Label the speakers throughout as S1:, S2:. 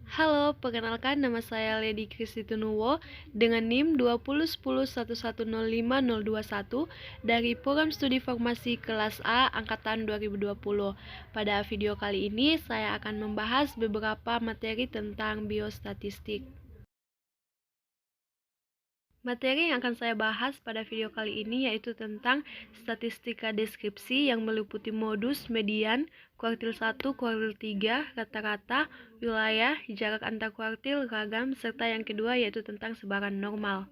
S1: Halo, perkenalkan nama saya Lady Kristitunuwo dengan NIM 201011105021 dari Program Studi Farmasi Kelas A Angkatan 2020. Pada video kali ini saya akan membahas beberapa materi tentang biostatistik. Materi yang akan saya bahas pada video kali ini yaitu tentang statistika deskripsi yang meliputi modus, median, kuartil 1, kuartil 3, rata-rata, wilayah, jarak antar kuartil, ragam, serta yang kedua yaitu tentang sebaran normal.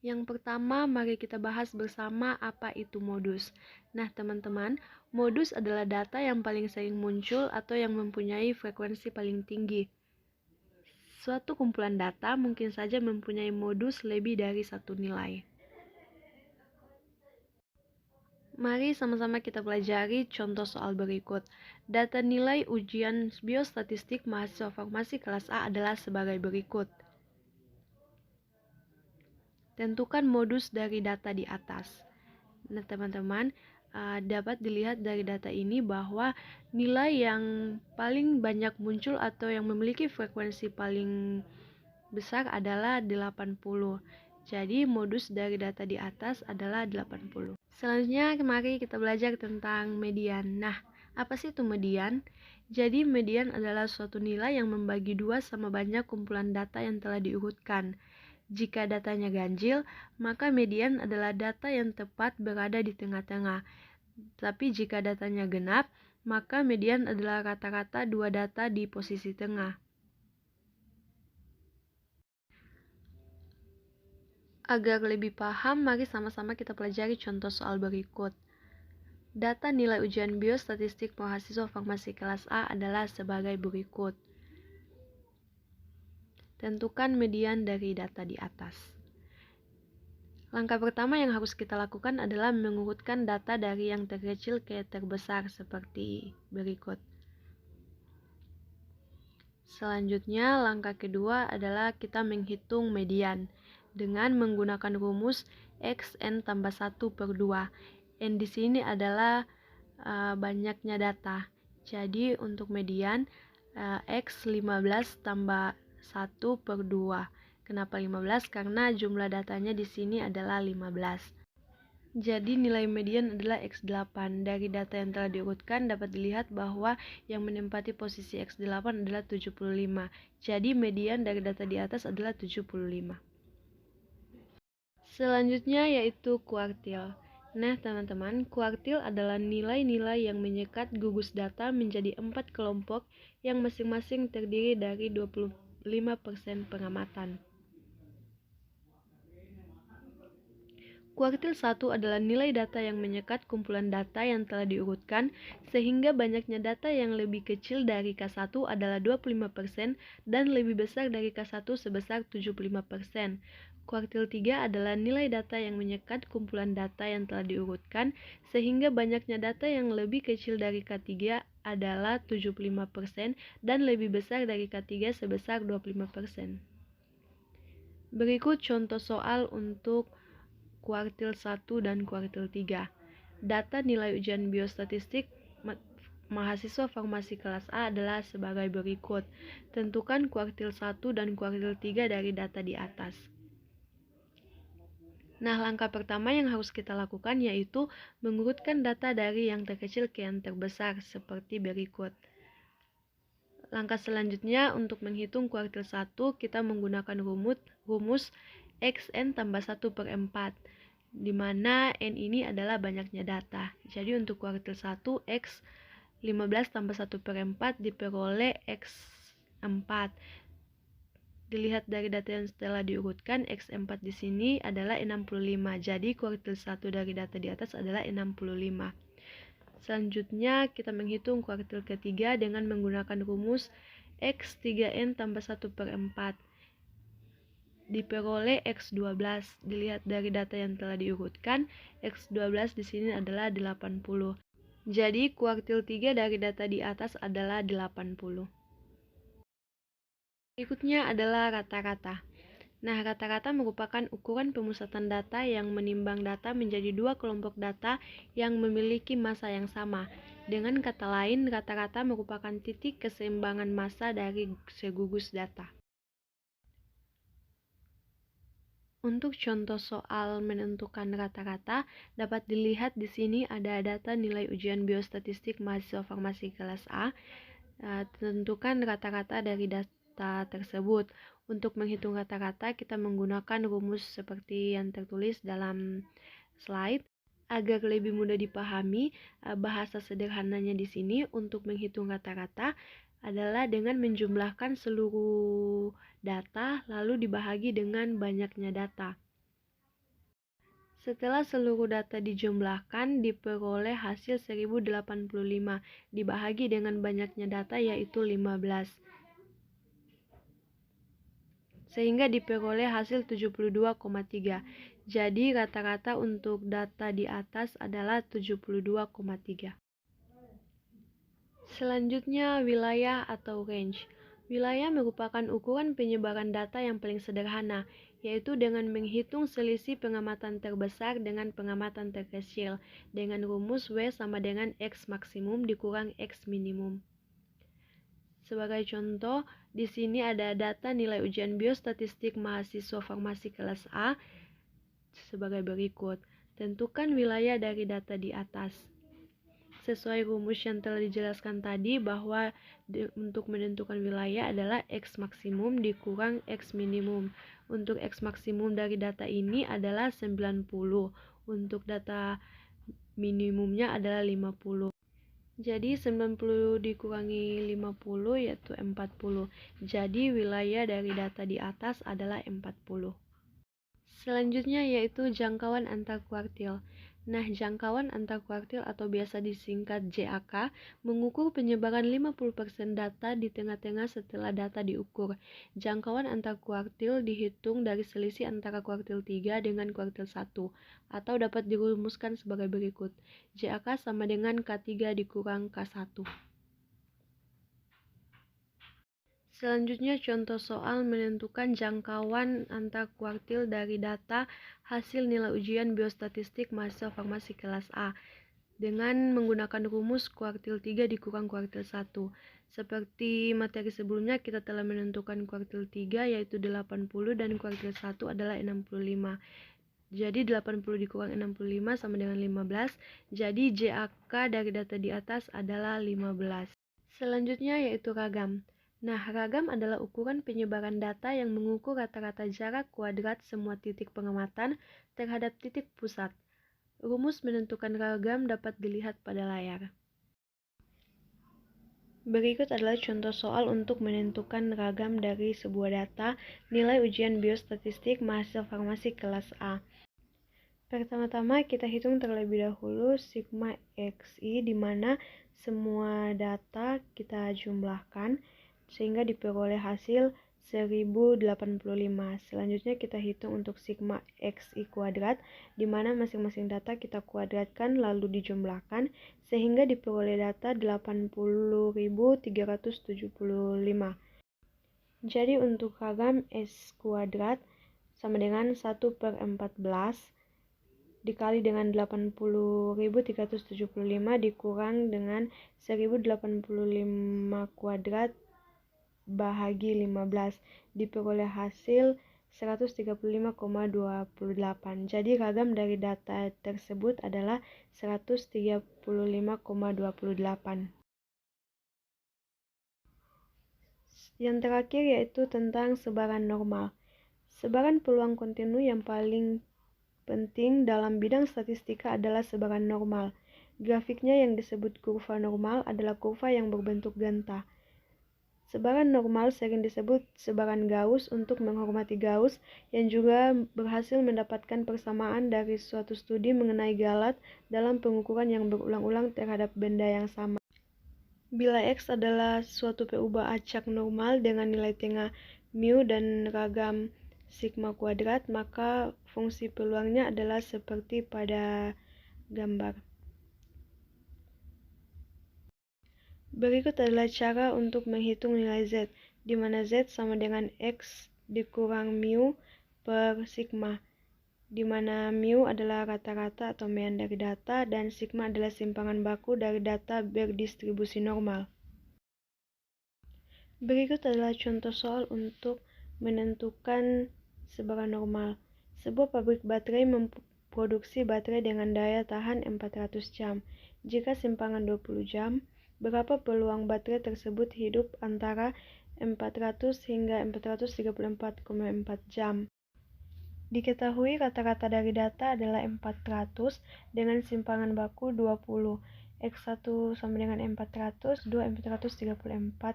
S1: Yang pertama, mari kita bahas bersama apa itu modus. Nah, teman-teman, modus adalah data yang paling sering muncul atau yang mempunyai frekuensi paling tinggi. Suatu kumpulan data mungkin saja mempunyai modus lebih dari satu nilai. Mari sama-sama kita pelajari contoh soal berikut. Data nilai ujian biostatistik mahasiswa farmasi kelas A adalah sebagai berikut. Tentukan modus dari data di atas. Nah, teman-teman, dapat dilihat dari data ini bahwa nilai yang paling banyak muncul atau yang memiliki frekuensi paling besar adalah 80. Jadi modus dari data di atas adalah 80. Selanjutnya mari kita belajar tentang median. Nah, apa sih itu median? Jadi median adalah suatu nilai yang membagi dua sama banyak kumpulan data yang telah diurutkan. Jika datanya ganjil, maka median adalah data yang tepat berada di tengah-tengah. Tapi jika datanya genap, maka median adalah rata-rata dua data di posisi tengah. Agar lebih paham, mari sama-sama kita pelajari contoh soal berikut. Data nilai ujian biostatistik mahasiswa farmasi kelas A adalah sebagai berikut. Tentukan median dari data di atas. Langkah pertama yang harus kita lakukan adalah mengurutkan data dari yang terkecil ke terbesar seperti berikut. Selanjutnya, langkah kedua adalah kita menghitung median dengan menggunakan rumus Xn tambah 1 per 2. N di sini adalah banyaknya data. Jadi untuk median X 15 tambah 1 per 2. Kenapa 15? Karena jumlah datanya di sini adalah 15. Jadi nilai median adalah X8. Dari data yang telah diurutkan dapat dilihat bahwa yang menempati posisi X8 adalah 75. Jadi median dari data di atas adalah 75. Selanjutnya yaitu kuartil. Nah, teman-teman, kuartil adalah nilai-nilai yang menyekat gugus data menjadi 4 kelompok yang masing-masing terdiri dari 25% pengamatan. Kuartil 1 adalah nilai data yang menyekat kumpulan data yang telah diurutkan, sehingga banyaknya data yang lebih kecil dari K1 adalah 25% dan lebih besar dari K1 sebesar 75%. Kuartil 3 adalah nilai data yang menyekat kumpulan data yang telah diurutkan, sehingga banyaknya data yang lebih kecil dari K3 adalah 75% dan lebih besar dari K3 sebesar 25%. Berikut contoh soal untuk kuartil 1 dan kuartil 3. Data nilai ujian biostatistik mahasiswa farmasi kelas A adalah sebagai berikut. Tentukan kuartil 1 dan kuartil 3 dari data di atas. Nah, langkah pertama yang harus kita lakukan yaitu mengurutkan data dari yang terkecil ke yang terbesar seperti berikut. Langkah selanjutnya untuk menghitung kuartil 1, kita menggunakan rumus Xn tambah 1 per 4. Di mana N ini adalah banyaknya data. Jadi untuk kuartil 1, X 15 tambah 1 per 4 diperoleh X4. Dilihat dari data yang setelah diurutkan, X4 di sini adalah 65. Jadi kuartil 1 dari data di atas adalah 65. Selanjutnya kita menghitung kuartil ketiga dengan menggunakan rumus X3N tambah 1 per 4. Diperoleh X12. Dilihat dari data yang telah diurutkan, X12 di sini adalah 80. Jadi kuartil 3 dari data di atas adalah 80. Berikutnya adalah rata-rata. Nah, rata-rata merupakan ukuran pemusatan data yang menimbang data menjadi dua kelompok data yang memiliki massa yang sama. Dengan kata lain, rata-rata merupakan titik keseimbangan massa dari segugus data. Untuk contoh soal menentukan rata-rata, dapat dilihat di sini ada data nilai ujian biostatistik mahasiswa farmasi kelas A. Tentukan rata-rata dari data tersebut. Untuk menghitung rata-rata, kita menggunakan rumus seperti yang tertulis dalam slide. Agar lebih mudah dipahami, bahasa sederhananya di sini untuk menghitung rata-rata adalah dengan menjumlahkan seluruh data lalu dibahagi dengan banyaknya data. Setelah seluruh data dijumlahkan, diperoleh hasil 1085 dibahagi dengan banyaknya data yaitu 15. Sehingga diperoleh hasil 72,3. Jadi rata-rata untuk data di atas adalah 72,3. Selanjutnya, wilayah atau range. Wilayah merupakan ukuran penyebaran data yang paling sederhana, yaitu dengan menghitung selisih pengamatan terbesar dengan pengamatan terkecil, dengan rumus W sama dengan X maksimum dikurang X minimum. Sebagai contoh, di sini ada data nilai ujian biostatistik mahasiswa farmasi kelas A sebagai berikut. Tentukan wilayah dari data di atas. Sesuai rumus yang telah dijelaskan tadi bahwa untuk menentukan wilayah adalah X maksimum dikurang X minimum. Untuk X maksimum dari data ini adalah 90. Untuk data minimumnya adalah 50. Jadi 90 dikurangi 50 yaitu 40. Jadi wilayah dari data di atas adalah 40. Selanjutnya yaitu jangkauan antar kuartil. Nah, jangkauan antar kuartil atau biasa disingkat JAK mengukur penyebaran 50% data di tengah-tengah setelah data diukur. Jangkauan antar kuartil dihitung dari selisih antara kuartil 3 dengan kuartil 1 atau dapat dirumuskan sebagai berikut. JAK sama dengan K3 dikurang K1. Selanjutnya contoh soal menentukan jangkauan antar kuartil dari data hasil nilai ujian biostatistik mahasiswa farmasi kelas A dengan menggunakan rumus kuartil 3 dikurang kuartil 1. Seperti materi sebelumnya kita telah menentukan kuartil 3 yaitu 80 dan kuartil 1 adalah 65. Jadi 80 dikurang 65 sama dengan 15. Jadi JAK dari data di atas adalah 15. Selanjutnya yaitu ragam. Nah, ragam adalah ukuran penyebaran data yang mengukur rata-rata jarak kuadrat semua titik pengamatan terhadap titik pusat. Rumus menentukan ragam dapat dilihat pada layar. Berikut adalah contoh soal untuk menentukan ragam dari sebuah data nilai ujian biostatistik mahasiswa farmasi kelas A. Pertama-tama kita hitung terlebih dahulu sigma XI di mana semua data kita jumlahkan sehingga diperoleh hasil 1085. Selanjutnya kita hitung untuk sigma XI kuadrat di mana masing-masing data kita kuadratkan lalu dijumlahkan sehingga diperoleh data 80.375. Jadi untuk ragam S kuadrat sama dengan 1/14 dikali dengan 80.375 dikurang dengan 1085 kuadrat bahagi 15 diperoleh hasil 135,28. Jadi ragam dari data tersebut adalah 135,28. Yang terakhir yaitu tentang sebaran normal. Sebaran peluang kontinu yang paling penting dalam bidang statistika adalah sebaran normal. Grafiknya yang disebut kurva normal adalah kurva yang berbentuk genta. Sebaran normal sering disebut sebaran Gauss untuk menghormati Gauss yang juga berhasil mendapatkan persamaan dari suatu studi mengenai galat dalam pengukuran yang berulang-ulang terhadap benda yang sama. Bila X adalah suatu perubahan acak normal dengan nilai tengah mu dan ragam sigma kuadrat, maka fungsi peluangnya adalah seperti pada gambar. Berikut adalah cara untuk menghitung nilai Z, di mana Z sama dengan X dikurang mu per sigma. di mana mu adalah rata-rata atau mean dari data dan sigma adalah simpangan baku dari data berdistribusi normal. Berikut adalah contoh soal untuk menentukan sebaran normal. Sebuah pabrik baterai memproduksi baterai dengan daya tahan 400 jam. Jika simpangan 20 jam, berapa peluang baterai tersebut hidup antara 400 hingga 434,4 jam? Diketahui rata-rata dari data adalah 400 dengan simpangan baku 20. X1 sama dengan 400, 2 434,4.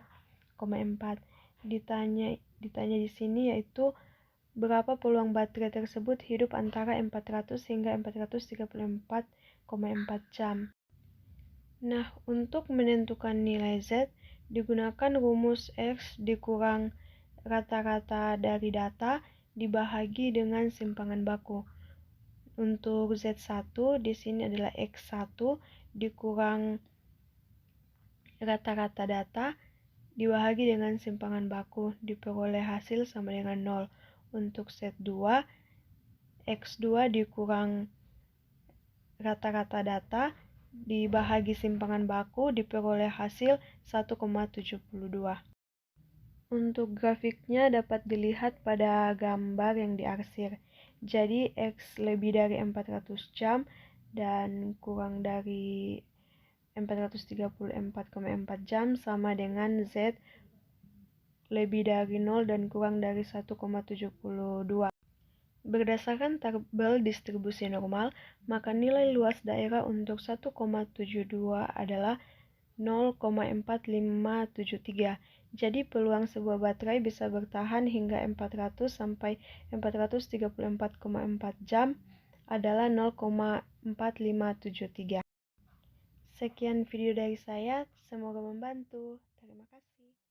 S1: Ditanya di sini yaitu berapa peluang baterai tersebut hidup antara 400 hingga 434,4 jam. Nah, untuk menentukan nilai Z, digunakan rumus X dikurang rata-rata dari data dibahagi dengan simpangan baku. Untuk Z1 di sini adalah X1 dikurang rata-rata data dibahagi dengan simpangan baku, diperoleh hasil sama dengan 0. Untuk Z2, X2 dikurang rata-rata data dibahagi simpangan baku, diperoleh hasil 1,72. Untuk grafiknya dapat dilihat pada gambar yang diarsir. Jadi X lebih dari 400 jam dan kurang dari 434,4 jam sama dengan Z lebih dari 0 dan kurang dari 1,72. Berdasarkan tabel distribusi normal, maka nilai luas daerah untuk 1,72 adalah 0,4573. Jadi peluang sebuah baterai bisa bertahan hingga 400 sampai 434,4 jam adalah 0,4573. Sekian video dari saya, semoga membantu. Terima kasih.